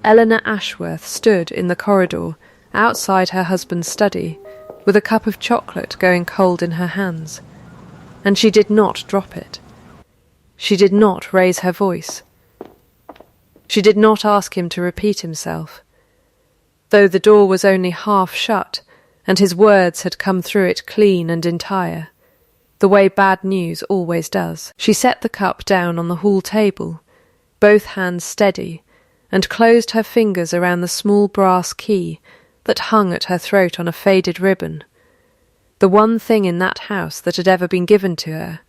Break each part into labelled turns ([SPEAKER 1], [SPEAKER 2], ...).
[SPEAKER 1] Eleanor Ashworth stood in the corridor outside her husband's study with a cup of chocolate going cold in her hands, and she did not drop it. She did not raise her voice. She did not ask him to repeat himself. Though the door was only half shut, and his words had come through it clean and entire, the way bad news always does, she set the cup down on the hall table, both hands steady, and closed her fingers around the small brass key that hung at her throat on a faded ribbon, the one thing in that house that had ever been given to her,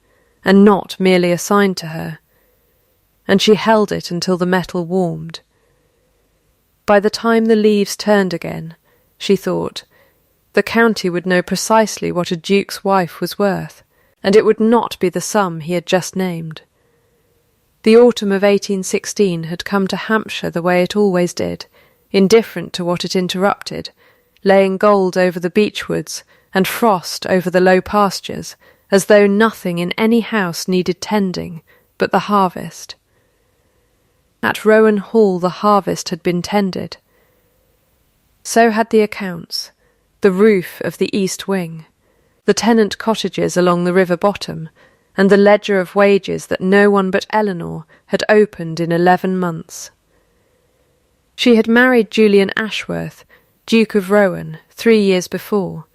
[SPEAKER 1] and not merely assigned to her, and she held it until the metal warmed. By the time the leaves turned again, she thought, the county would know precisely what a duke's wife was worth, and it would not be the sum he had just named. The autumn of 1816 had come to Hampshire the way it always did, indifferent to what it interrupted, laying gold over the beechwoods and frost over the low pastures, as though nothing in any house needed tending but the harvest. At Rowan Hall the harvest had been tended. So had the accounts, the roof of the east wing, the tenant cottages along the river bottom, and the ledger of wages that no one but Eleanor had opened in 11 months. She had married Julian Ashworth, Duke of Rowan, 3 years before,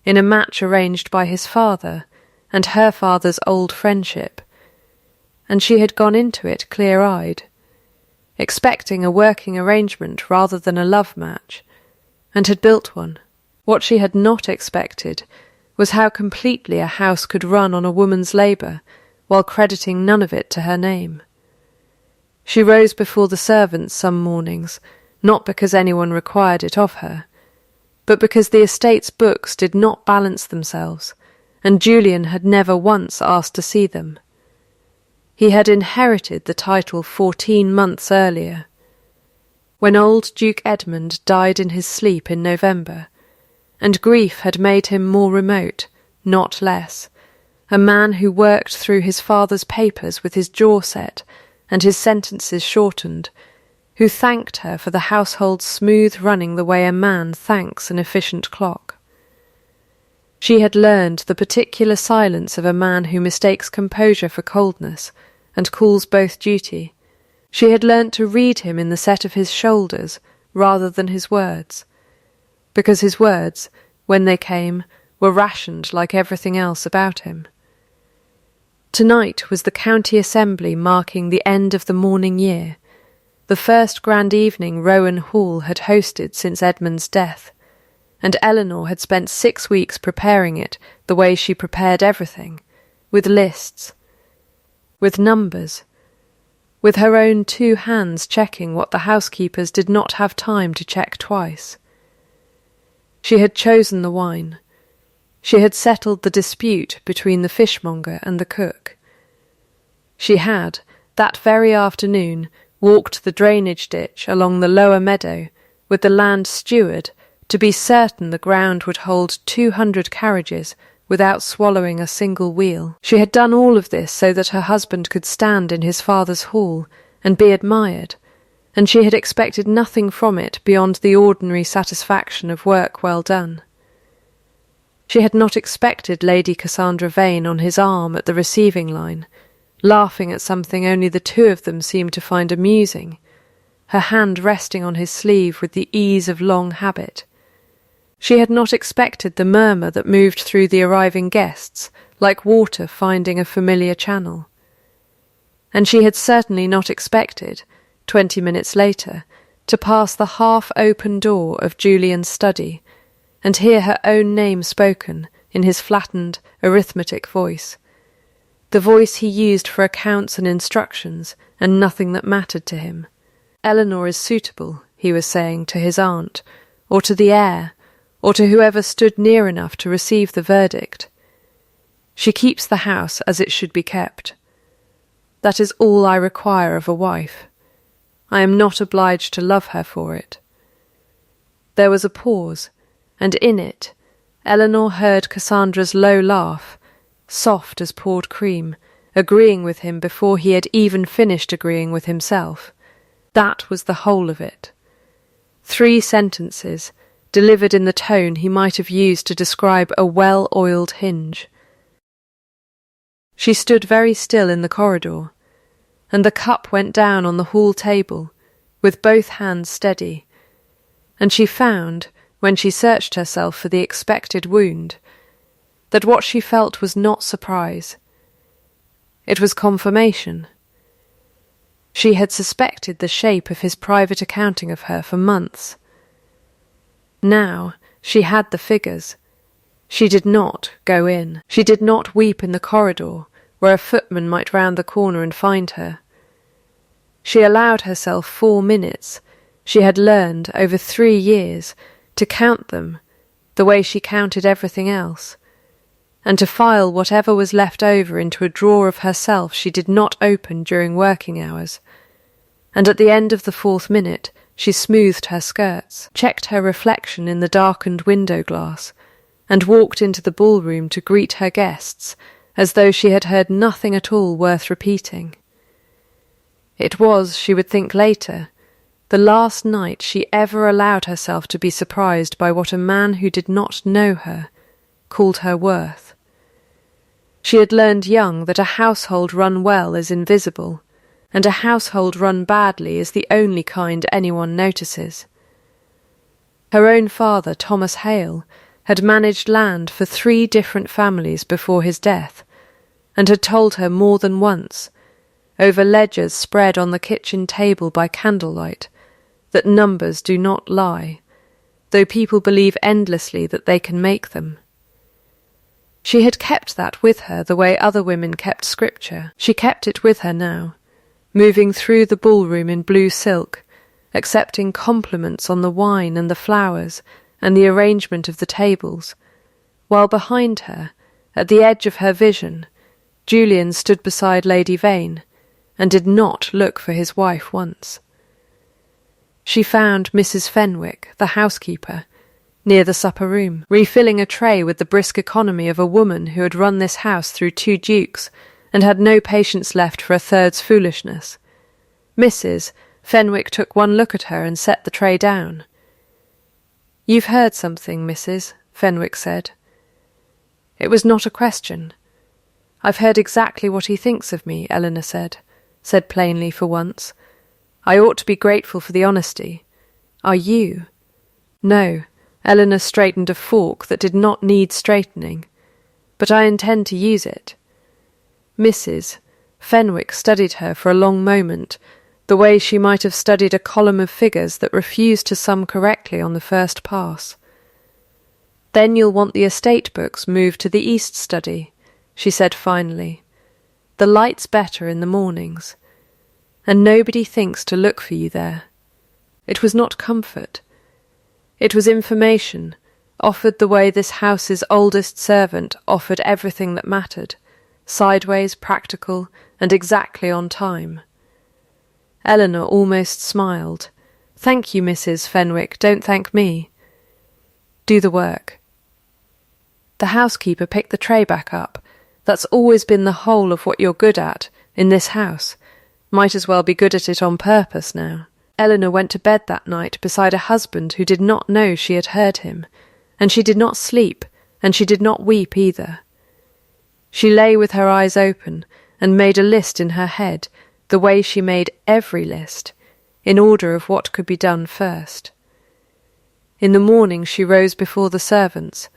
[SPEAKER 1] in a match arranged by his father and her father's old friendship, and she had gone into it clear-eyed, expecting a working arrangement rather than a love match, and had built one. What she had not expected was how completely a house could run on a woman's labour while crediting none of it to her name. She rose before the servants some mornings, not because anyone required it of her, but because the estate's books did not balance themselves, and Julian had never once asked to see them. He had inherited the title 14 months earlier, when old Duke Edmund died in his sleep in November, and grief had made him more remote, not less, a man who worked through his father's papers with his jaw set and his sentences shortened, who thanked her for the household smooth running the way a man thanks an efficient clock. She had learned the particular silence of a man who mistakes composure for coldness and calls both duty. She had learnt to read him in the set of his shoulders rather than his words, because his words, when they came, were rationed like everything else about him. Tonight was the county assembly marking the end of the mourning year, the first grand evening Rowan Hall had hosted since Edmund's death, and Eleanor had spent 6 weeks preparing it the way she prepared everything, with lists, with numbers, with her own 2 hands checking what the housekeepers did not have time to check twice. She had chosen the wine. She had settled the dispute between the fishmonger and the cook. She had, that very afternoon, walked the drainage ditch along the lower meadow with the land steward to be certain the ground would hold 200 carriages without swallowing a single wheel. She had done all of this so that her husband could stand in his father's hall and be admired, and she had expected nothing from it beyond the ordinary satisfaction of work well done. She had not expected Lady Cassandra Vane on his arm at the receiving line, laughing at something only the 2 of them seemed to find amusing, her hand resting on his sleeve with the ease of long habit. She had not expected the murmur that moved through the arriving guests, like water finding a familiar channel. And she had certainly not expected, 20 minutes later, to pass the half-open door of Julian's study and hear her own name spoken in his flattened, arithmetic voice, the voice he used for accounts and instructions, and nothing that mattered to him. Eleanor is suitable, he was saying to his aunt, or to the heir, or to whoever stood near enough to receive the verdict. She keeps the house as it should be kept. That is all I require of a wife. I am not obliged to love her for it. There was a pause, and in it, Eleanor heard Cassandra's low laugh, soft as poured cream, agreeing with him before he had even finished agreeing with himself. That was the whole of it. 3 sentences, delivered in the tone he might have used to describe a well-oiled hinge. She stood very still in the corridor, and the cup went down on the hall table, with both hands steady, and she found, when she searched herself for the expected wound, that what she felt was not surprise. It was confirmation. She had suspected the shape of his private accounting of her for months. Now she had the figures. She did not go in. She did not weep in the corridor, where a footman might round the corner and find her. She allowed herself 4 minutes. She had learned, over 3 years, to count them, the way she counted everything else, and to file whatever was left over into a drawer of herself she did not open during working hours. And at the end of the 4th minute, she smoothed her skirts, checked her reflection in the darkened window glass, and walked into the ballroom to greet her guests, as though she had heard nothing at all worth repeating. It was, she would think later, the last night she ever allowed herself to be surprised by what a man who did not know her called her worth. She had learned young that a household run well is invisible, and a household run badly is the only kind anyone notices. Her own father, Thomas Hale, had managed land for 3 different families before his death, and had told her more than once, over ledgers spread on the kitchen table by candlelight, that numbers do not lie, though people believe endlessly that they can make them. She had kept that with her the way other women kept scripture. She kept it with her now, moving through the ballroom in blue silk, accepting compliments on the wine and the flowers and the arrangement of the tables, while behind her, at the edge of her vision, Julian stood beside Lady Vane, and did not look for his wife once. She found Mrs. Fenwick, the housekeeper, near the supper room, refilling a tray with the brisk economy of a woman who had run this house through 2 dukes and had no patience left for a third's foolishness. Mrs. Fenwick took one look at her and set the tray down. "You've heard something, Mrs., Fenwick said. It was not a question. I've heard exactly what he thinks of me, Eleanor said plainly for once. I ought to be grateful for the honesty. Are you? No, Eleanor straightened a fork that did not need straightening, but I intend to use it. Mrs. Fenwick studied her for a long moment, the way she might have studied a column of figures that refused to sum correctly on the first pass. Then you'll want the estate books moved to the east study, she said finally. The light's better in the mornings, and nobody thinks to look for you there. It was not comfort. It was information, offered the way this house's oldest servant offered everything that mattered, sideways, practical, and exactly on time. Eleanor almost smiled. Thank you, Mrs. Fenwick, don't thank me. Do the work. The housekeeper picked the tray back up. That's always been the whole of what you're good at, in this house. Might as well be good at it on purpose now. Eleanor went to bed that night beside a husband who did not know she had heard him, and she did not sleep, and she did not weep either. She lay with her eyes open, and made a list in her head, the way she made every list, in order of what could be done first. In the morning she rose before the servants,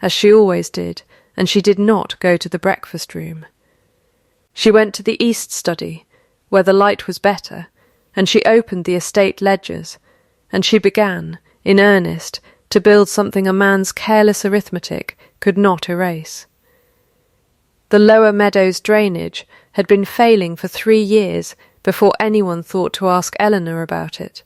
[SPEAKER 1] as she always did, and she did not go to the breakfast room. She went to the east study, where the light was better, and she opened the estate ledgers, and she began, in earnest, to build something a man's careless arithmetic could not erase. The Lower Meadows drainage had been failing for 3 years before anyone thought to ask Eleanor about it,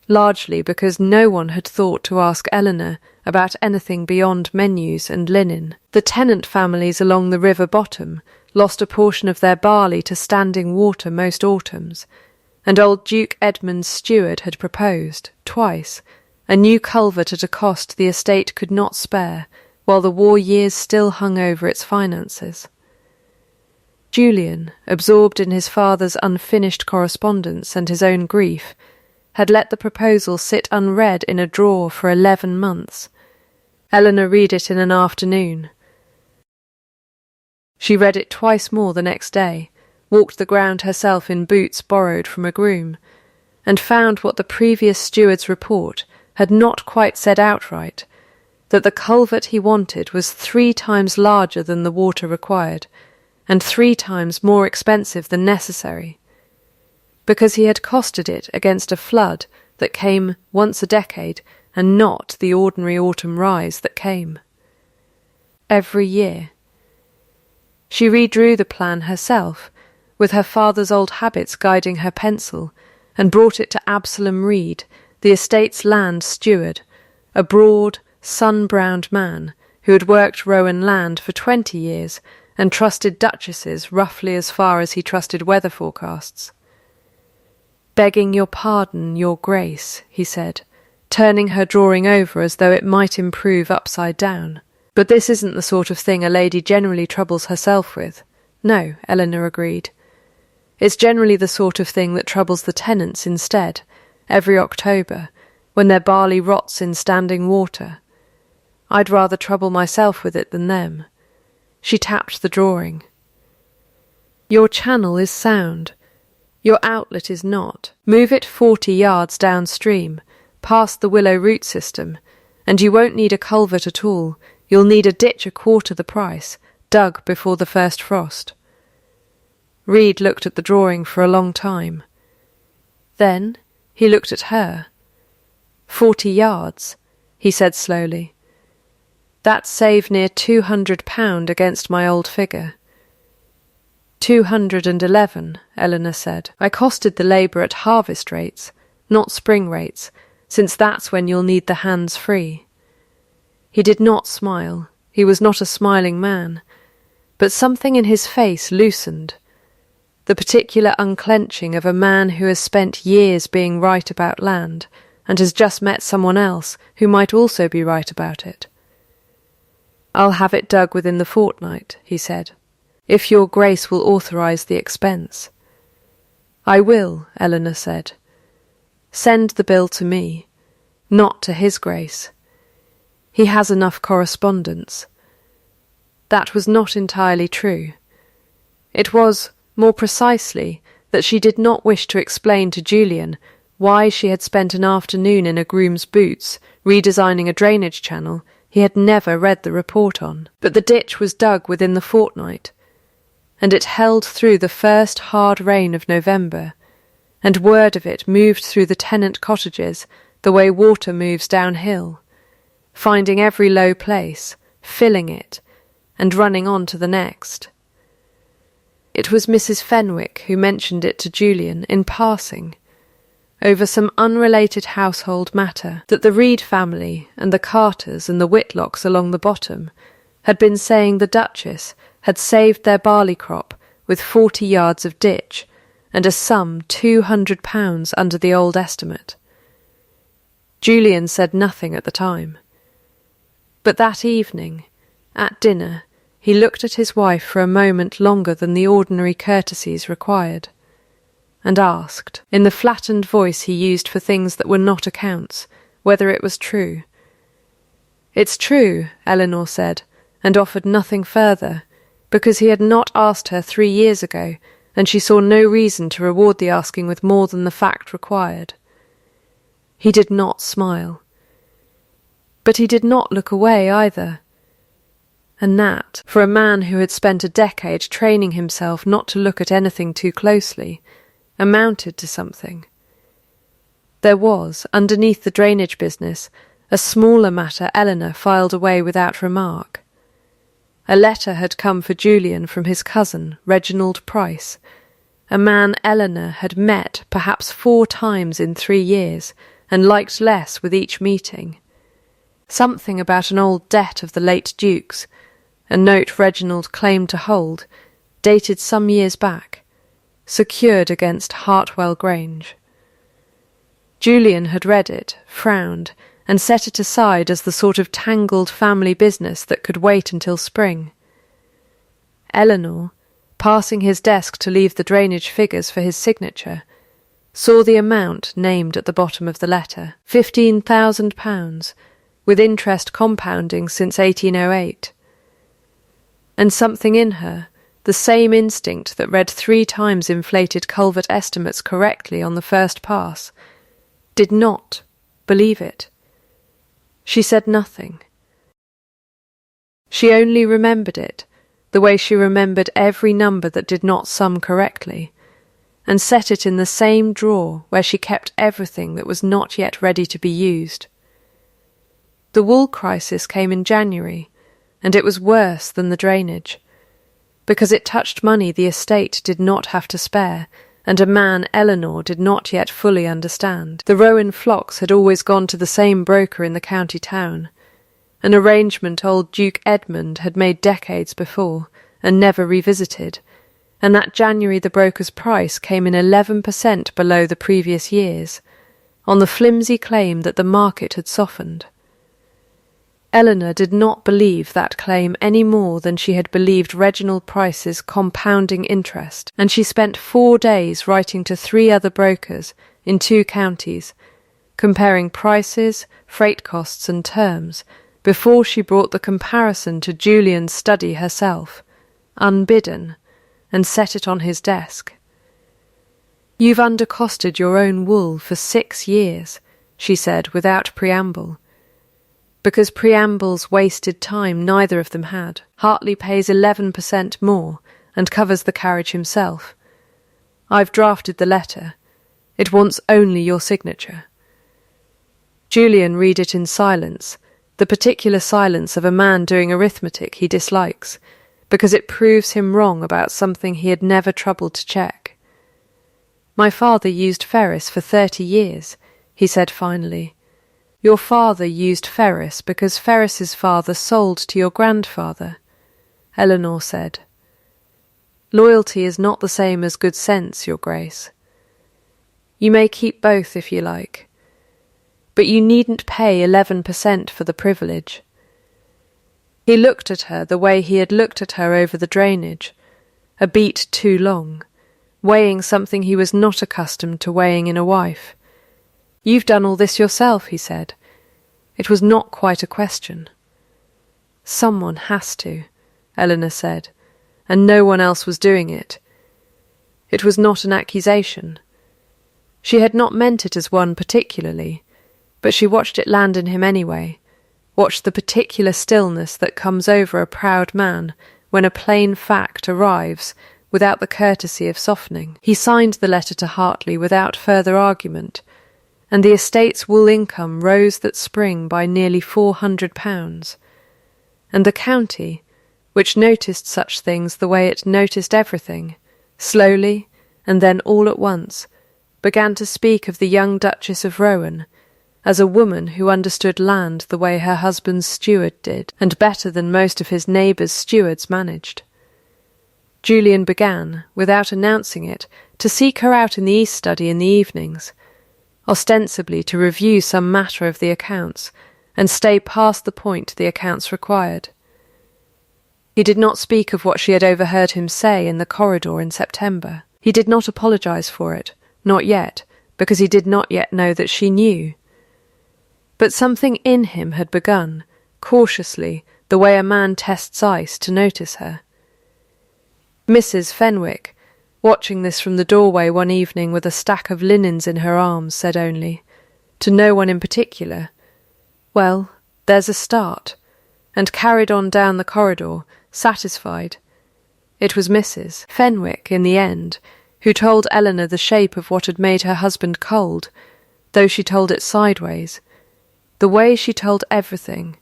[SPEAKER 1] largely because no one had thought to ask Eleanor about anything beyond menus and linen. The tenant families along the river bottom lost a portion of their barley to standing water most autumns, and old Duke Edmund's steward had proposed, twice, a new culvert at a cost the estate could not spare, while the war years still hung over its finances. Julian, absorbed in his father's unfinished correspondence and his own grief, had let the proposal sit unread in a drawer for 11 months. Eleanor read it in an afternoon. She read it twice more the next day, walked the ground herself in boots borrowed from a groom, and found what the previous steward's report had not quite said outright, that the culvert he wanted was 3 times larger than the water required, and 3 times more expensive than necessary, because he had costed it against a flood that came once a decade and not the ordinary autumn rise that came every year. She redrew the plan herself, with her father's old habits guiding her pencil, and brought it to Absalom Reed, the estate's land steward, a broad, sun-browned man who had worked Rowan land for 20 years and trusted duchesses roughly as far as he trusted weather forecasts. "Begging your pardon, your grace," he said, turning her drawing over as though it might improve upside down. "But this isn't the sort of thing a lady generally troubles herself with." "No," Eleanor agreed. "It's generally the sort of thing that troubles the tenants instead, every October, when their barley rots in standing water. I'd rather trouble myself with it than them." She tapped the drawing. "Your channel is sound. Your outlet is not. Move it 40 yards downstream, past the willow root system, and you won't need a culvert at all. You'll need a ditch a quarter the price, dug before the first frost." Reed looked at the drawing for a long time. Then he looked at her. 40 yards, he said slowly. "That saved near £200 against my old figure." 211, Eleanor said. "I costed the labour at harvest rates, not spring rates, since that's when you'll need the hands free." He did not smile. He was not a smiling man. But something in his face loosened. The particular unclenching of a man who has spent years being right about land and has just met someone else who might also be right about it. "I'll have it dug within the fortnight," he said, "if your grace will authorise the expense." "I will," Eleanor said. "Send the bill to me, not to his grace. He has enough correspondence." That was not entirely true. It was, more precisely, that she did not wish to explain to Julian why she had spent an afternoon in a groom's boots redesigning a drainage channel he had never read the report on. But the ditch was dug within the fortnight, and it held through the first hard rain of November, and word of it moved through the tenant cottages the way water moves downhill, finding every low place, filling it, and running on to the next. It was Mrs. Fenwick who mentioned it to Julian in passing, over some unrelated household matter that the Reed family and the Carters and the Whitlocks along the bottom had been saying the Duchess had saved their barley crop with 40 yards of ditch and a sum £200 under the old estimate. Julian said nothing at the time. But that evening, at dinner, he looked at his wife for a moment longer than the ordinary courtesies required, and asked, in the flattened voice he used for things that were not accounts, whether it was true. "It's true," Eleanor said, and offered nothing further, because he had not asked her 3 years ago, and she saw no reason to reward the asking with more than the fact required. He did not smile. But he did not look away either. And that, for a man who had spent a decade training himself not to look at anything too closely, amounted to something. There was, underneath the drainage business, a smaller matter Eleanor filed away without remark. A letter had come for Julian from his cousin, Reginald Price, a man Eleanor had met perhaps 4 times in 3 years, and liked less with each meeting. Something about an old debt of the late Duke's, a note Reginald claimed to hold, dated some years back, secured against Hartwell Grange. Julian had read it, frowned, and set it aside as the sort of tangled family business that could wait until spring. Eleanor, passing his desk to leave the drainage figures for his signature, saw the amount named at the bottom of the letter, £15,000, with interest compounding since 1808. And something in her, the same instinct that read 3 times inflated culvert estimates correctly on the first pass, did not believe it. She said nothing. She only remembered it, the way she remembered every number that did not sum correctly, and set it in the same drawer where she kept everything that was not yet ready to be used. The wool crisis came in January, and it was worse than the drainage, because it touched money the estate did not have to spare, and a man Eleanor did not yet fully understand. The Rowan flocks had always gone to the same broker in the county town, an arrangement old Duke Edmund had made decades before, and never revisited, and that January the broker's price came in 11% below the previous year's, on the flimsy claim that the market had softened. Eleanor did not believe that claim any more than she had believed Reginald Price's compounding interest, and she spent 4 days writing to 3 other brokers in 2 counties, comparing prices, freight costs and terms, before she brought the comparison to Julian's study herself, unbidden, and set it on his desk. "You've undercosted your own wool for 6 years," she said without preamble. Because preambles wasted time neither of them had. Hartley pays 11% more and covers the carriage himself. I've drafted the letter. It wants only your signature. Julian read it in silence, the particular silence of a man doing arithmetic he dislikes, because it proves him wrong about something he had never troubled to check. "My father used Ferris for 30 years, he said finally. "Your father used Ferris because Ferris's father sold to your grandfather," Eleanor said. "Loyalty is not the same as good sense, Your Grace. You may keep both if you like, but you needn't pay 11% for the privilege." He looked at her the way he had looked at her over the drainage, a beat too long, weighing something he was not accustomed to weighing in a wife. "You've done all this yourself," he said. It was not quite a question. "Someone has to," Eleanor said, "and no one else was doing it." It was not an accusation. She had not meant it as one particularly, but she watched it land in him anyway, watched the particular stillness that comes over a proud man when a plain fact arrives without the courtesy of softening. He signed the letter to Hartley without further argument, and the estate's wool income rose that spring by nearly £400, and the county, which noticed such things the way it noticed everything, slowly, and then all at once, began to speak of the young Duchess of Rowan as a woman who understood land the way her husband's steward did, and better than most of his neighbours' stewards managed. Julian began, without announcing it, to seek her out in the East study in the evenings, ostensibly to review some matter of the accounts, and stay past the point the accounts required. He did not speak of what she had overheard him say in the corridor in September. He did not apologize for it, not yet, because he did not yet know that she knew. But something in him had begun, cautiously, the way a man tests ice, to notice her. Mrs. Fenwick, watching this from the doorway one evening with a stack of linens in her arms, said only, to no one in particular, "Well, there's a start," and carried on down the corridor, satisfied. It was Mrs. Fenwick, in the end, who told Eleanor the shape of what had made her husband cold, though she told it sideways, the way she told everything,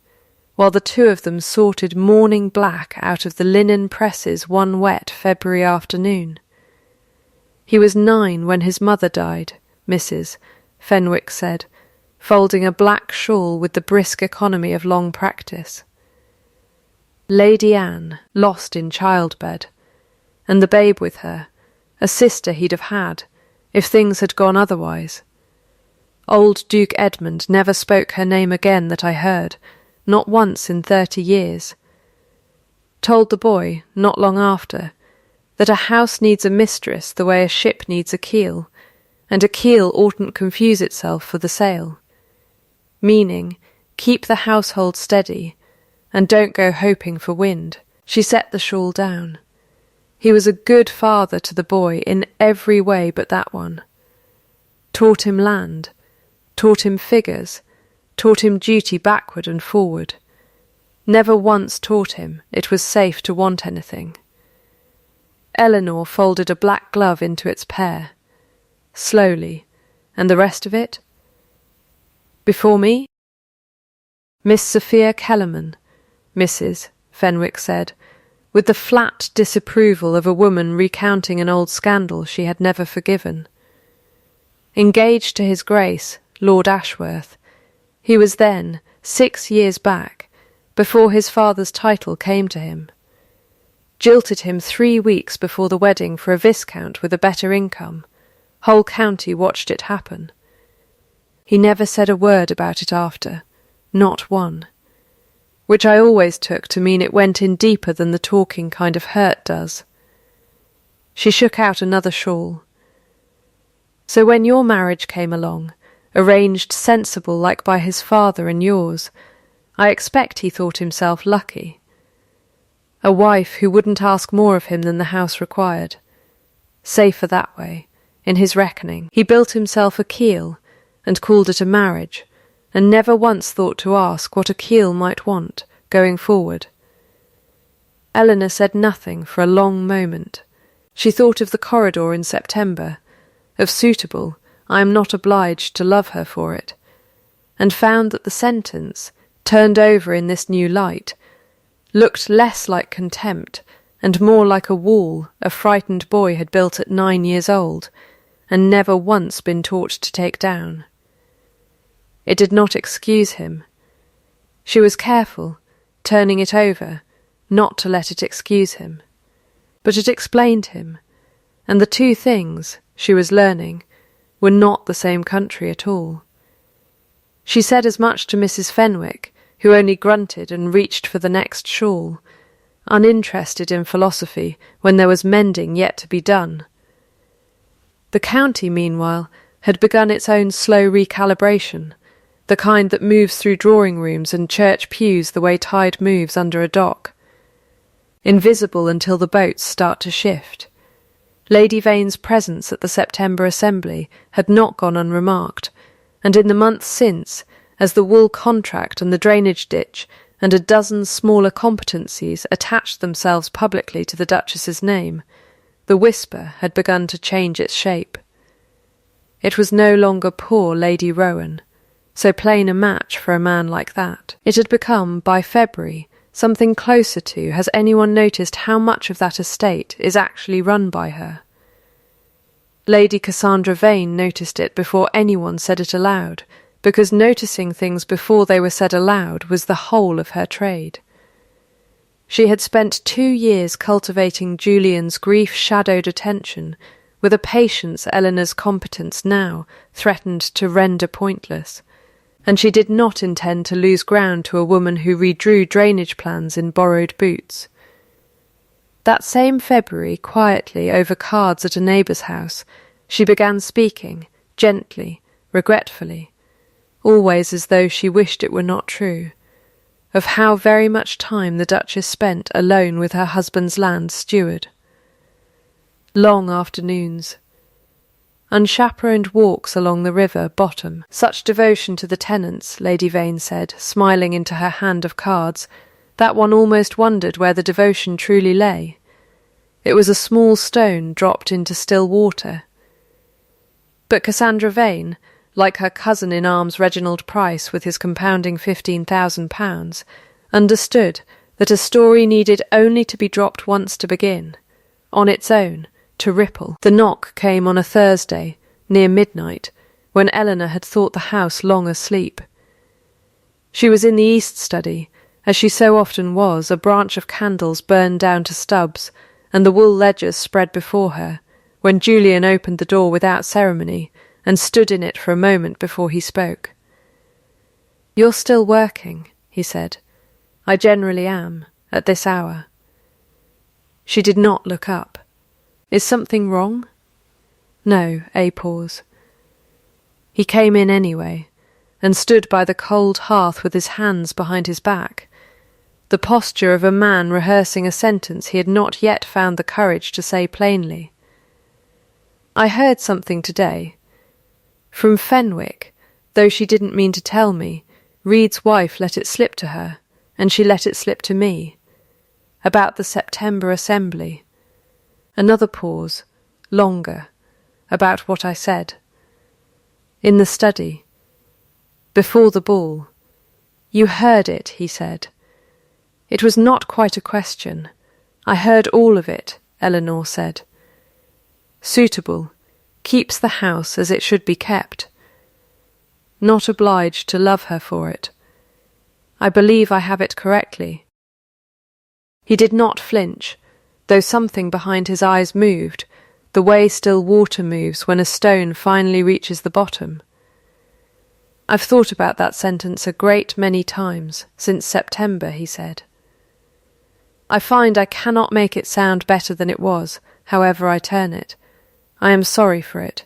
[SPEAKER 1] while the 2 of them sorted morning black out of the linen presses one wet February afternoon. He was 9 when his mother died, Mrs. Fenwick said, folding a black shawl with the brisk economy of long practice. Lady Anne, lost in childbed, and the babe with her, a sister he'd have had, if things had gone otherwise. Old Duke Edmund never spoke her name again that I heard, not once in 30 years. Told the boy, not long after, that a house needs a mistress the way a ship needs a keel, and a keel oughtn't confuse itself for the sail. Meaning, keep the household steady, and don't go hoping for wind. She set the shawl down. He was a good father to the boy in every way but that one. Taught him land, taught him figures, taught him duty backward and forward. Never once taught him it was safe to want anything. Eleanor folded a black glove into its pair, slowly, and the rest of it? Before me? Miss Sophia Kellerman, Mrs., Fenwick said, with the flat disapproval of a woman recounting an old scandal she had never forgiven. Engaged to his Grace, Lord Ashworth, he was then 6 years back, before his father's title came to him. Jilted him 3 weeks before the wedding for a viscount with a better income. Whole county watched it happen. He never said a word about it after, not one, which I always took to mean it went in deeper than the talking kind of hurt does. She shook out another shawl. So when your marriage came along, arranged sensible like by his father and yours, I expect he thought himself lucky. A wife who wouldn't ask more of him than the house required. Safer that way, in his reckoning. He built himself a keel, and called it a marriage, and never once thought to ask what a keel might want, going forward. Eleanor said nothing for a long moment. She thought of the corridor in September, of suitable, I am not obliged to love her for it, and found that the sentence, turned over in this new light, looked less like contempt and more like a wall a frightened boy had built at 9 years old, and never once been taught to take down. It did not excuse him. She was careful, turning it over, not to let it excuse him. But it explained him, and the two things, she was learning, were not the same country at all. She said as much to Mrs. Fenwick, who only grunted and reached for the next shawl, uninterested in philosophy when there was mending yet to be done. The county, meanwhile, had begun its own slow recalibration, the kind that moves through drawing-rooms and church pews the way tide moves under a dock. Invisible until the boats start to shift. Lady Vane's presence at the September assembly had not gone unremarked, and in the months since, as the wool contract and the drainage ditch and a dozen smaller competencies attached themselves publicly to the Duchess's name, the whisper had begun to change its shape. It was no longer poor Lady Rowan, so plain a match for a man like that. It had become, by February, something closer to, has anyone noticed how much of that estate is actually run by her? Lady Cassandra Vane noticed it before anyone said it aloud, because noticing things before they were said aloud was the whole of her trade. She had spent 2 years cultivating Julian's grief-shadowed attention with a patience Eleanor's competence now threatened to render pointless, and she did not intend to lose ground to a woman who redrew drainage plans in borrowed boots. That same February, quietly over cards at a neighbour's house, she began speaking, gently, regretfully, always as though she wished it were not true, of how very much time the Duchess spent alone with her husband's land steward. Long afternoons, unchaperoned walks along the river bottom, such devotion to the tenants, Lady Vane said, smiling into her hand of cards, that one almost wondered where the devotion truly lay. It was a small stone dropped into still water. But Cassandra Vane, like her cousin-in-arms Reginald Price with his compounding £15,000, understood that a story needed only to be dropped once to begin, on its own, to ripple. The knock came on a Thursday, near midnight, when Eleanor had thought the house long asleep. She was in the east study, as she so often was, a branch of candles burned down to stubs, and the wool ledgers spread before her, when Julian opened the door without ceremony, and stood in it for a moment before he spoke. "You're still working," he said. "I generally am, at this hour." She did not look up. "Is something wrong?" "No," a pause. He came in anyway, and stood by the cold hearth with his hands behind his back, the posture of a man rehearsing a sentence he had not yet found the courage to say plainly. "I heard something today. From Fenwick, though she didn't mean to tell me, Reed's wife let it slip to her, and she let it slip to me. About the September assembly." Another pause, longer, about what I said. "In the study. Before the ball. You heard it," he said. "It was not quite a question. I heard all of it," Eleanor said. "Suitable. Keeps the house as it should be kept. Not obliged to love her for it. I believe I have it correctly." He did not flinch, though something behind his eyes moved, the way still water moves when a stone finally reaches the bottom. "I've thought about that sentence a great many times since September," he said. "I find I cannot make it sound better than it was, however I turn it. I am sorry for it.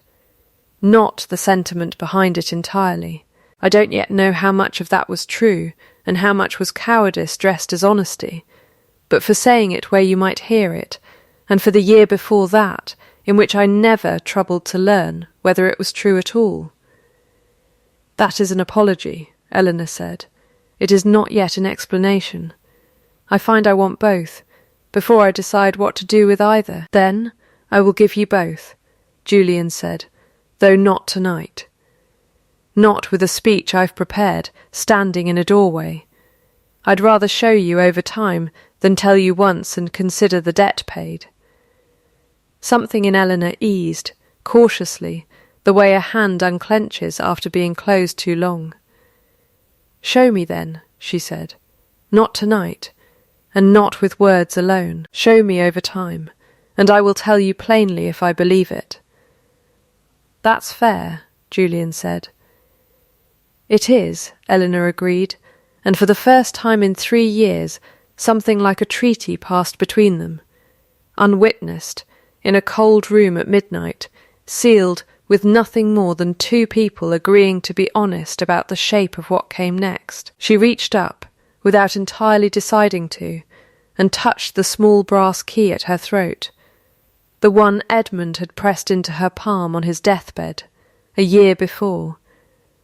[SPEAKER 1] Not the sentiment behind it entirely. I don't yet know how much of that was true, and how much was cowardice dressed as honesty, but for saying it where you might hear it, and for the year before that, in which I never troubled to learn whether it was true at all." "That is an apology," Eleanor said. "It is not yet an explanation. I find I want both, before I decide what to do with either." "Then I will give you both," Julian said, "though not tonight. Not with a speech I've prepared, standing in a doorway. I'd rather show you over time than tell you once and consider the debt paid." Something in Eleanor eased, cautiously, the way a hand unclenches after being closed too long. "Show me then," she said. "Not tonight, and not with words alone. Show me over time, and I will tell you plainly if I believe it." "That's fair," Julian said. "It is," Eleanor agreed, and for the first time in 3 years something like a treaty passed between them, unwitnessed, in a cold room at midnight, sealed with nothing more than 2 people agreeing to be honest about the shape of what came next. She reached up, without entirely deciding to, and touched the small brass key at her throat, the one Edmund had pressed into her palm on his deathbed, a year before,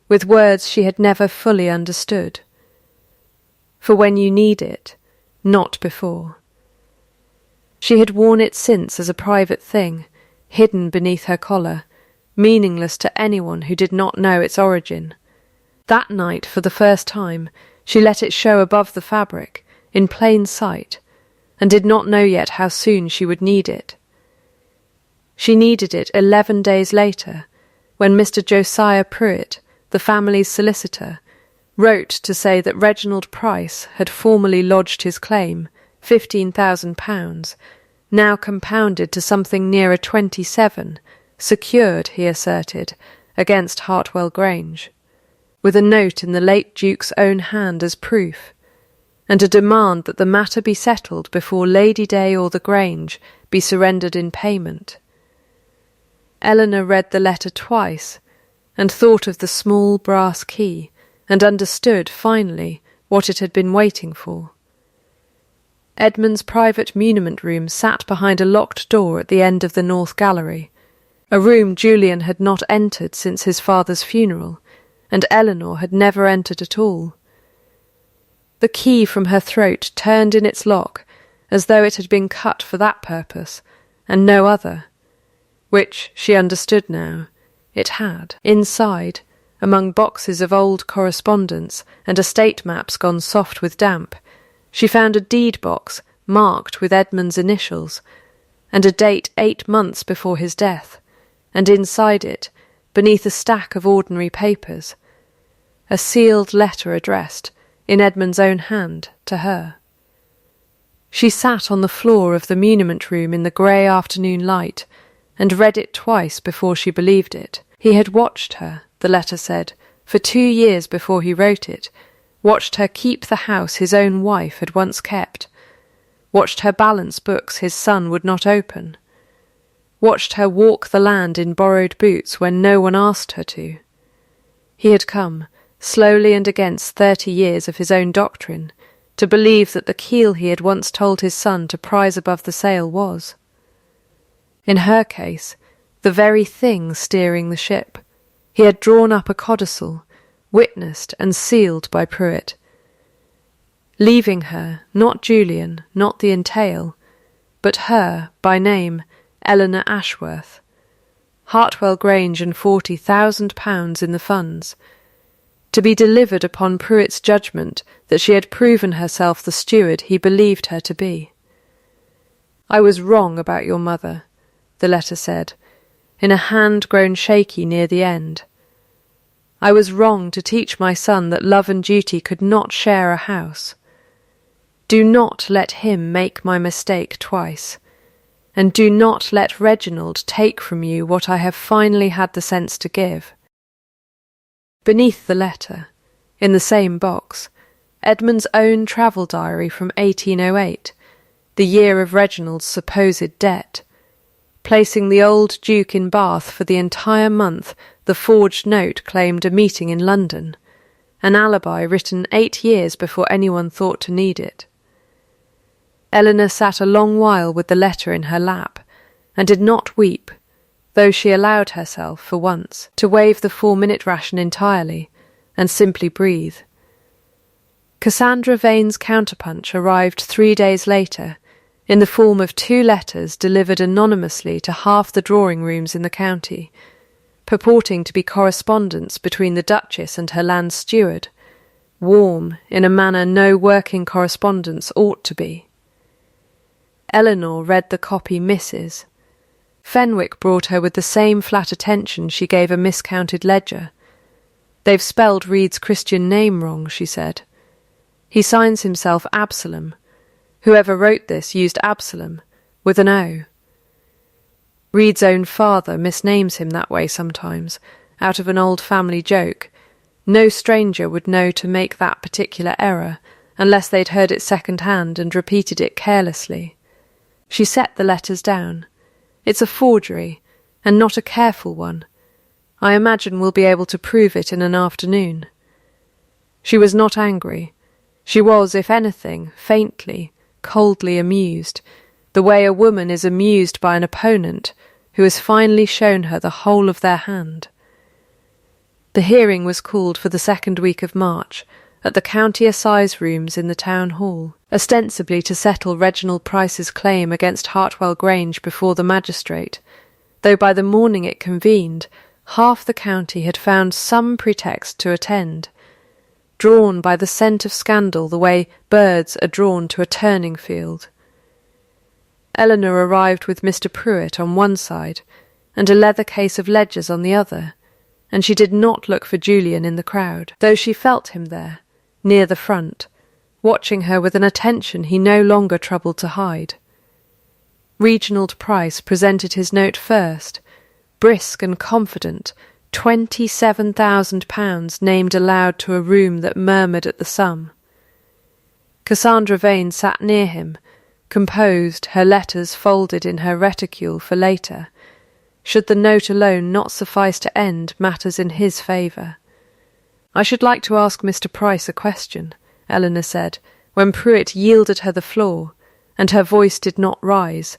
[SPEAKER 1] with words she had never fully understood. "For when you need it, not before." She had worn it since as a private thing, hidden beneath her collar, meaningless to anyone who did not know its origin. That night, for the first time, she let it show above the fabric, in plain sight, and did not know yet how soon she would need it. She needed it 11 days later, when Mr. Josiah Pruitt, the family's solicitor, wrote to say that Reginald Price had formally lodged his claim, £15,000, now compounded to something nearer 27, secured, he asserted, against Hartwell Grange, with a note in the late Duke's own hand as proof, and a demand that the matter be settled before Lady Day or the Grange be surrendered in payment. Eleanor read the letter twice, and thought of the small brass key, and understood, finally, what it had been waiting for. Edmund's private muniment room sat behind a locked door at the end of the north gallery, a room Julian had not entered since his father's funeral, and Eleanor had never entered at all. The key from her throat turned in its lock as though it had been cut for that purpose, and no other, which, she understood now, it had. Inside, among boxes of old correspondence and estate maps gone soft with damp, she found a deed box marked with Edmund's initials, and a date 8 months before his death, and inside it, beneath a stack of ordinary papers, a sealed letter addressed, in Edmund's own hand, to her. She sat on the floor of the muniment room in the grey afternoon light, and read it twice before she believed it. He had watched her, the letter said, for 2 years before he wrote it, watched her keep the house his own wife had once kept, watched her balance books his son would not open, watched her walk the land in borrowed boots when no one asked her to. He had come, slowly and against 30 years of his own doctrine, to believe that the keel he had once told his son to prize above the sail was, in her case, the very thing steering the ship. He had drawn up a codicil, witnessed and sealed by Pruitt, leaving her, not Julian, not the entail, but her, by name, Eleanor Ashworth, Hartwell Grange and £40,000 in the funds, to be delivered upon Pruitt's judgment that she had proven herself the steward he believed her to be. "I was wrong about your mother," the letter said, in a hand grown shaky near the end. "I was wrong to teach my son that love and duty could not share a house. Do not let him make my mistake twice, and do not let Reginald take from you what I have finally had the sense to give." Beneath the letter, in the same box, Edmund's own travel diary from 1808, the year of Reginald's supposed debt, placing the old Duke in Bath for the entire month the forged note claimed a meeting in London, an alibi written 8 years before anyone thought to need it. Eleanor sat a long while with the letter in her lap, and did not weep, though she allowed herself, for once, to waive the 4-minute ration entirely, and simply breathe. Cassandra Vane's counterpunch arrived 3 days later, in the form of 2 letters delivered anonymously to half the drawing-rooms in the county, purporting to be correspondence between the Duchess and her land steward, warm in a manner no working correspondence ought to be. Eleanor read the copy Mrs. Fenwick brought her with the same flat attention she gave a miscounted ledger. "They've spelled Reed's Christian name wrong," she said. "He signs himself Absalom. Whoever wrote this used Absalom, with an O. Reed's own father misnames him that way sometimes, out of an old family joke. No stranger would know to make that particular error, unless they'd heard it second-hand and repeated it carelessly." She set the letters down. "It's a forgery, and not a careful one. I imagine we'll be able to prove it in an afternoon." She was not angry. She was, if anything, faintly, coldly amused, the way a woman is amused by an opponent who has finally shown her the whole of their hand. The hearing was called for the 2nd week of March, at the County Assize Rooms in the Town Hall, ostensibly to settle Reginald Price's claim against Hartwell Grange before the magistrate, though by the morning it convened, half the county had found some pretext to attend, drawn by the scent of scandal the way birds are drawn to a turning field. Eleanor arrived with Mr. Pruitt on one side, and a leather case of ledgers on the other, and she did not look for Julian in the crowd, though she felt him there, near the front, watching her with an attention he no longer troubled to hide. Reginald Price presented his note first, brisk and confident, £27,000 named aloud to a room that murmured at the sum. Cassandra Vane sat near him, composed, her letters folded in her reticule for later, should the note alone not suffice to end matters in his favour. "I should like to ask Mr. Price a question," Eleanor said, when Pruitt yielded her the floor, and her voice did not rise,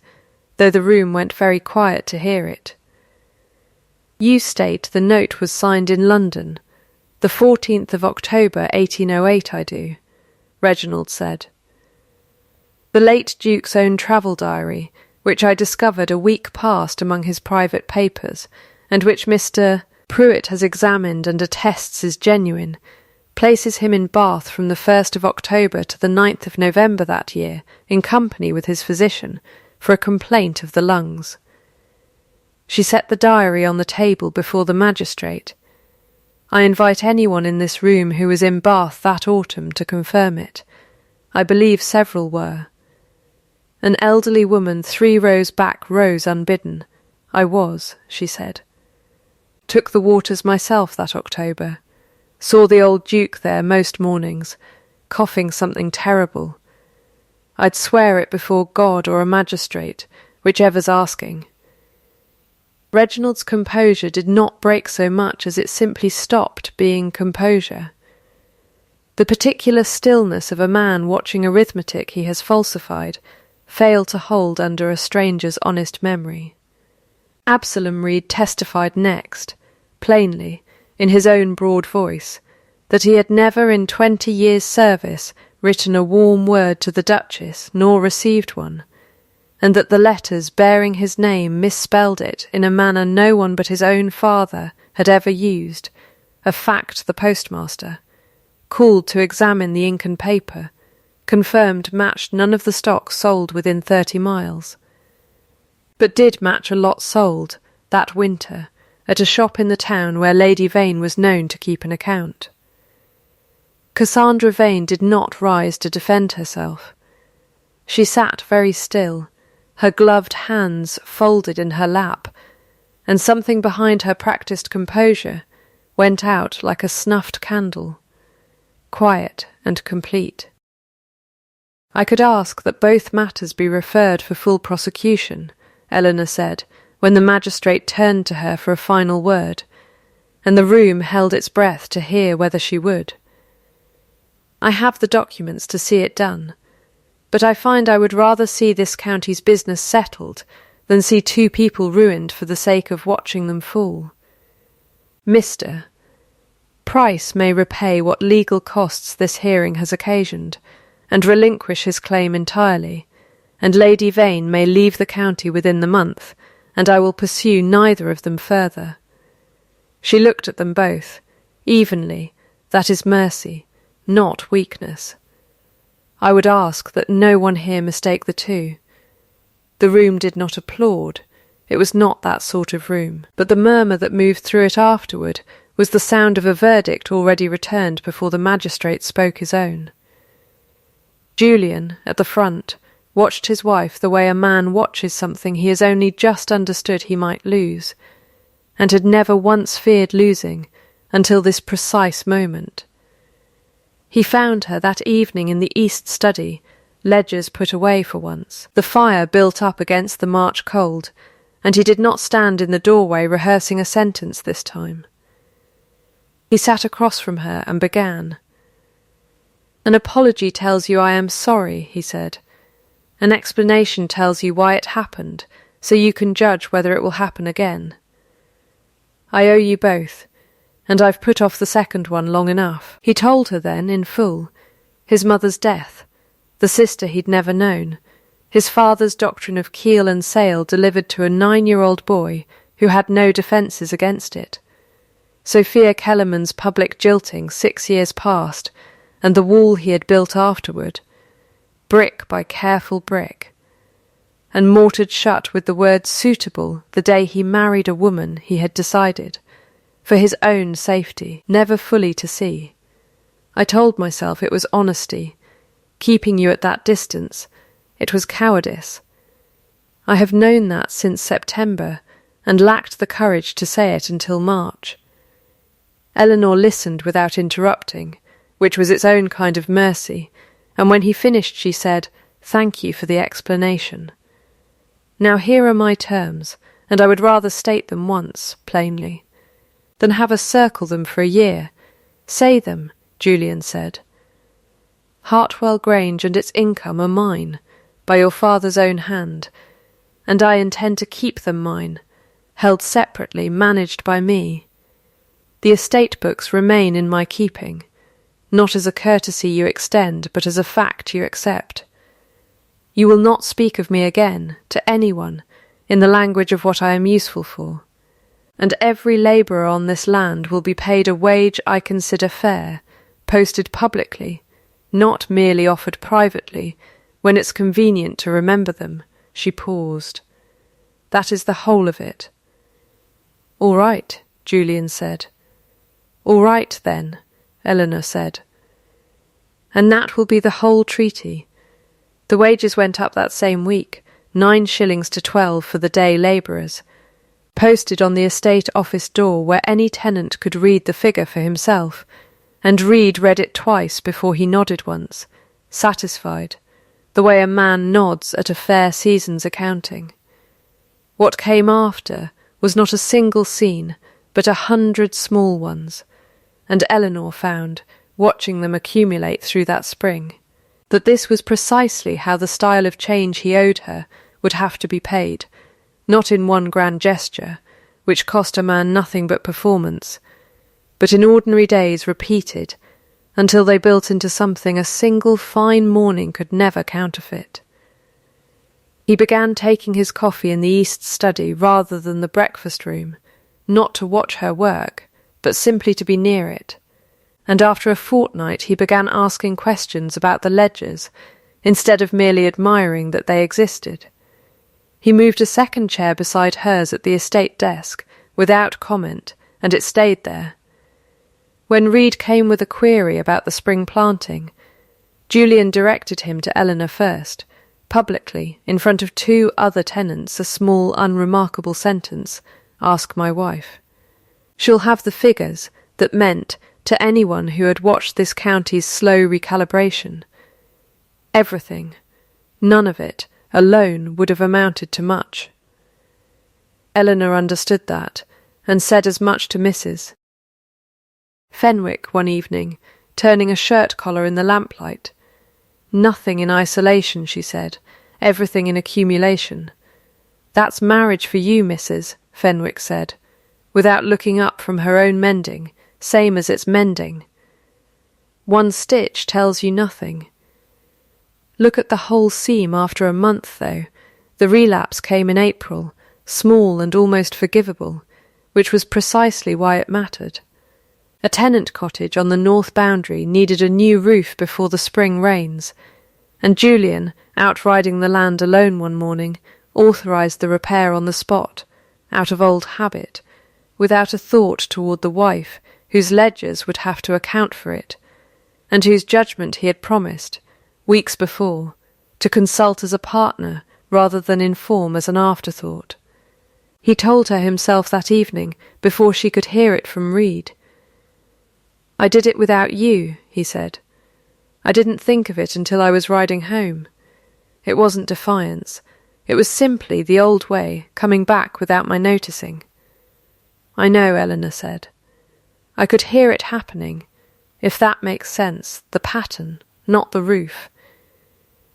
[SPEAKER 1] though the room went very quiet to hear it. "You state the note was signed in London, the 14th of October 1808, I do," Reginald said. "The late Duke's own travel diary, which I discovered a week past among his private papers, and which Mr. Pruitt has examined and attests is genuine, places him in Bath from the 1st of October to the 9th of November that year, in company with his physician, for a complaint of the lungs." She set the diary on the table before the magistrate. "I invite anyone in this room who was in Bath that autumn to confirm it. I believe several were." An elderly woman 3 rows back rose unbidden. "I was," she said. "Took the waters myself that October. Saw the old Duke there most mornings, coughing something terrible. I'd swear it before God or a magistrate, whichever's asking." Reginald's composure did not break so much as it simply stopped being composure. The particular stillness of a man watching arithmetic he has falsified failed to hold under a stranger's honest memory. Absalom Reed testified next, plainly, in his own broad voice, that he had never in 20 years' service written a warm word to the Duchess, nor received one, and that the letters bearing his name misspelled it in a manner no one but his own father had ever used, a fact the postmaster, called to examine the ink and paper, confirmed matched none of the stock sold within 30 miles, but did match a lot sold, that winter, at a shop in the town where Lady Vane was known to keep an account. Cassandra Vane did not rise to defend herself. She sat very still, her gloved hands folded in her lap, and something behind her practised composure went out like a snuffed candle, quiet and complete. "I could ask that both matters be referred for full prosecution," Eleanor said, when the magistrate turned to her for a final word, and the room held its breath to hear whether she would. "I have the documents to see it done, but I find I would rather see this county's business settled than see 2 people ruined for the sake of watching them fall. Mr. Price may repay what legal costs this hearing has occasioned, and relinquish his claim entirely, and Lady Vane may leave the county within the month, and I will pursue neither of them further." She looked at them both, evenly. That is mercy, not weakness. "I would ask that no one here mistake the two." The room did not applaud. It was not that sort of room, but the murmur that moved through it afterward was the sound of a verdict already returned before the magistrate spoke his own. Julian, at the front, watched his wife the way a man watches something he has only just understood he might lose, and had never once feared losing until this precise moment. He found her that evening in the east study, ledgers put away for once, the fire built up against the March cold, and he did not stand in the doorway rehearsing a sentence this time. He sat across from her and began. "An apology tells you I am sorry," he said. "An explanation tells you why it happened, so you can judge whether it will happen again. I owe you both, and I've put off the second one long enough." He told her then, in full, his mother's death, the sister he'd never known, his father's doctrine of keel and sail delivered to a 9-year-old boy who had no defences against it, Sophia Kellerman's public jilting 6 years past, and the wall he had built afterward, brick by careful brick, and mortared shut with the word suitable the day he married a woman he had decided, for his own safety, never fully to see. I told myself it was honesty, keeping you at that distance. It was cowardice. I have known that since September, and lacked the courage to say it until March. Eleanor listened without interrupting, which was its own kind of mercy, and when he finished she said, "Thank you for the explanation. Now here are my terms, and I would rather state them once, plainly, than have us circle them for a year. Say them," Julian said. "Hartwell Grange and its income are mine, by your father's own hand, and I intend to keep them mine, held separately, managed by me. The estate books remain in my keeping, not as a courtesy you extend, but as a fact you accept. You will not speak of me again, to anyone, in the language of what I am useful for, and every labourer on this land will be paid a wage I consider fair, posted publicly, not merely offered privately, when it's convenient to remember them." She paused. "That is the whole of it." "All right," Julian said. "All right, then," Eleanor said. "And that will be the whole treaty. The wages went up that same week, 9 shillings to 12 for the day labourers, posted on the estate office door where any tenant could read the figure for himself, and read it twice before he nodded once, satisfied, the way a man nods at a fair season's accounting. What came after was not a single scene, but 100 small ones, and Eleanor found, watching them accumulate through that spring, that this was precisely how the style of change he owed her would have to be paid, not in one grand gesture, which cost a man nothing but performance, but in ordinary days repeated, until they built into something a single fine morning could never counterfeit. He began taking his coffee in the east study rather than the breakfast room, not to watch her work, but simply to be near it, and after a fortnight he began asking questions about the ledgers, instead of merely admiring that they existed. He moved a second chair beside hers at the estate desk, without comment, and it stayed there. When Reed came with a query about the spring planting, Julian directed him to Eleanor first, publicly, in front of 2 other tenants, a small, unremarkable sentence, "Ask my wife." She'll have the figures that meant to anyone who had watched this county's slow recalibration. Everything, none of it, alone would have amounted to much. Eleanor understood that, and said as much to Mrs. Fenwick one evening, turning a shirt collar in the lamplight. "Nothing in isolation," she said, "everything in accumulation." "That's marriage for you, Mrs., Fenwick said, without looking up from her own mending, same as it's mending. One stitch tells you nothing. Look at the whole seam after a month, though. The relapse came in April, small and almost forgivable, which was precisely why it mattered. A tenant cottage on the north boundary needed a new roof before the spring rains, and Julian, out riding the land alone one morning, authorised the repair on the spot, out of old habit, without a thought toward the wife, whose ledgers would have to account for it, and whose judgment he had promised, weeks before, to consult as a partner rather than inform as an afterthought. He told her himself that evening, before she could hear it from Reed. "I did it without you," he said. "I didn't think of it until I was riding home. It wasn't defiance. It was simply the old way, coming back without my noticing." "I know," Eleanor said. "I could hear it happening, if that makes sense, the pattern, not the roof.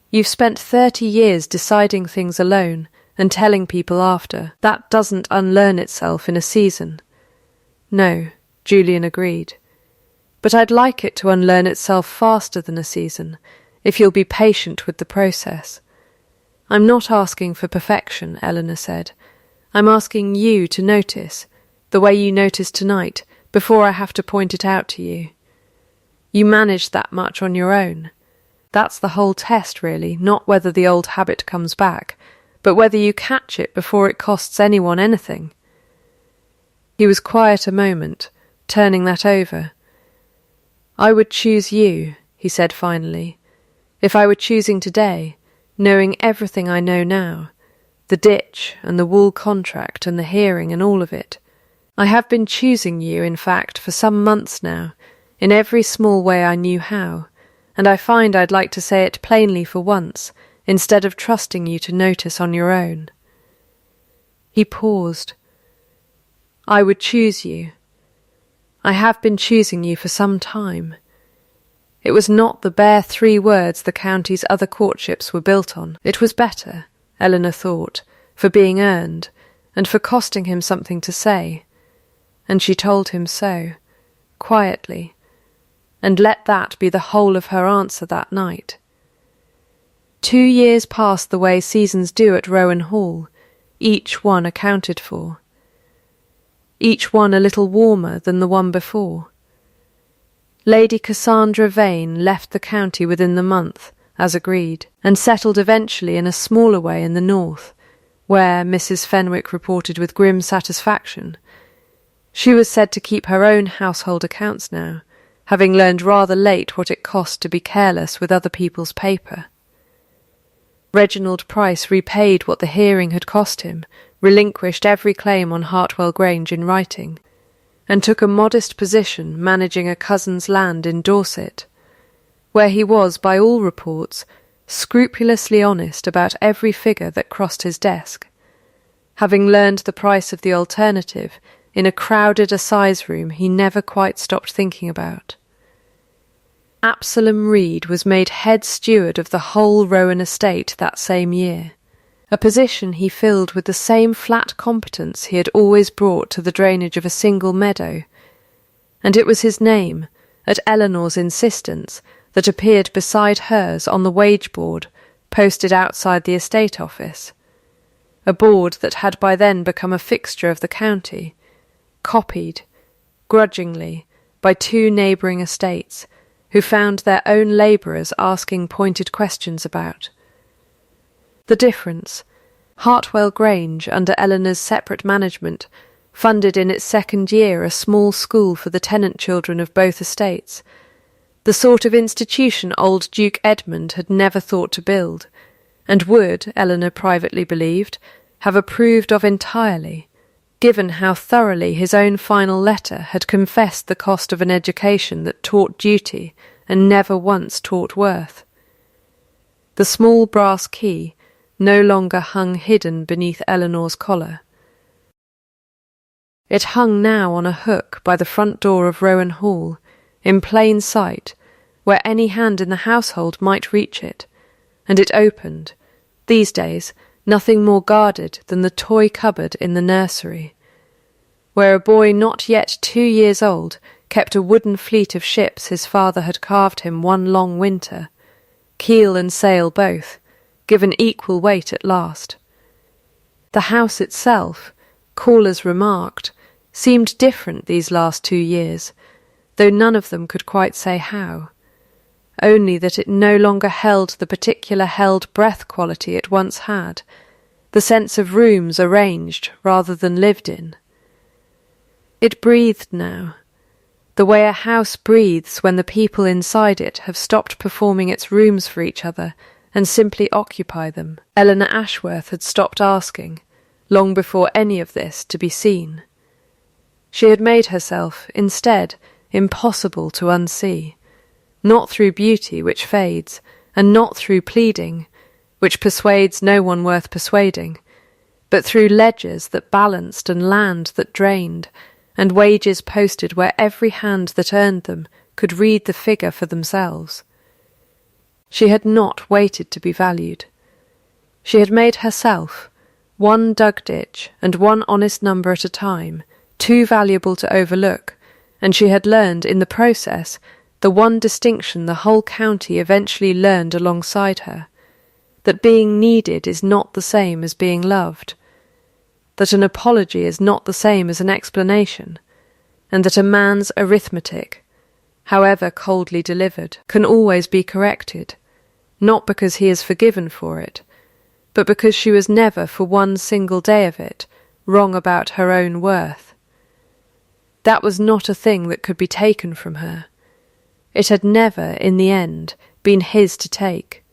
[SPEAKER 1] You've spent 30 years deciding things alone and telling people after. That doesn't unlearn itself in a season." "No," Julian agreed. "But I'd like it to unlearn itself faster than a season, if you'll be patient with the process." "I'm not asking for perfection," Eleanor said. "I'm asking you to notice, the way you noticed tonight, before I have to point it out to you. You managed that much on your own. That's the whole test, really, not whether the old habit comes back, but whether you catch it before it costs anyone anything." He was quiet a moment, turning that over. "I would choose you," he said finally, "if I were choosing today, knowing everything I know now, the ditch and the wool contract and the hearing and all of it. I have been choosing you, in fact, for some months now, in every small way I knew how, and I find I'd like to say it plainly for once, instead of trusting you to notice on your own." He paused. "I would choose you. I have been choosing you for some time." It was not the bare 3 words the county's other courtships were built on. It was better, Eleanor thought, for being earned, and for costing him something to say. And she told him so, quietly, and let that be the whole of her answer that night. 2 years passed the way seasons do at Rowan Hall, each one accounted for. Each one a little warmer than the one before. Lady Cassandra Vane left the county within the month, as agreed, and settled eventually in a smaller way in the north, where, Mrs. Fenwick reported with grim satisfaction, she was said to keep her own household accounts now, having learned rather late what it cost to be careless with other people's paper. Reginald Price repaid what the hearing had cost him, relinquished every claim on Hartwell Grange in writing, and took a modest position managing a cousin's land in Dorset, where he was, by all reports, scrupulously honest about every figure that crossed his desk. Having learned the price of the alternative in a crowded assize room he never quite stopped thinking about. Absalom Reed was made head steward of the whole Rowan estate that same year, a position he filled with the same flat competence he had always brought to the drainage of a single meadow, and it was his name, at Eleanor's insistence, that appeared beside hers on the wage board posted outside the estate office, a board that had by then become a fixture of the county, copied, grudgingly, by two neighbouring estates, who found their own labourers asking pointed questions about. The difference: Hartwell Grange, under Eleanor's separate management, funded in its second year a small school for the tenant children of both estates, the sort of institution old Duke Edmund had never thought to build, and would, Eleanor privately believed, have approved of entirely, given how thoroughly his own final letter had confessed the cost of an education that taught duty and never once taught worth. The small brass key no longer hung hidden beneath Eleanor's collar. It hung now on a hook by the front door of Rowan Hall, in plain sight, where any hand in the household might reach it, and it opened, these days, nothing more guarded than the toy cupboard in the nursery, where a boy not yet 2 years old kept a wooden fleet of ships his father had carved him one long winter, keel and sail both, given equal weight at last. The house itself, callers remarked, seemed different these last 2 years, though none of them could quite say how, only that it no longer held the particular held-breath quality it once had, the sense of rooms arranged rather than lived in. It breathed now, the way a house breathes when the people inside it have stopped performing its rooms for each other and simply occupy them. Eleanor Ashworth had stopped asking, long before any of this, to be seen. She had made herself, instead, impossible to unsee, not through beauty, which fades, and not through pleading, which persuades no one worth persuading, but through ledgers that balanced and land that drained, and wages posted where every hand that earned them could read the figure for themselves. She had not waited to be valued. She had made herself, one dug ditch and one honest number at a time, too valuable to overlook, and she had learned in the process the one distinction the whole county eventually learned alongside her, that being needed is not the same as being loved, that an apology is not the same as an explanation, and that a man's arithmetic, however coldly delivered, can always be corrected, not because he is forgiven for it, but because she was never for one single day of it wrong about her own worth. That was not a thing that could be taken from her. It had never, in the end, been his to take.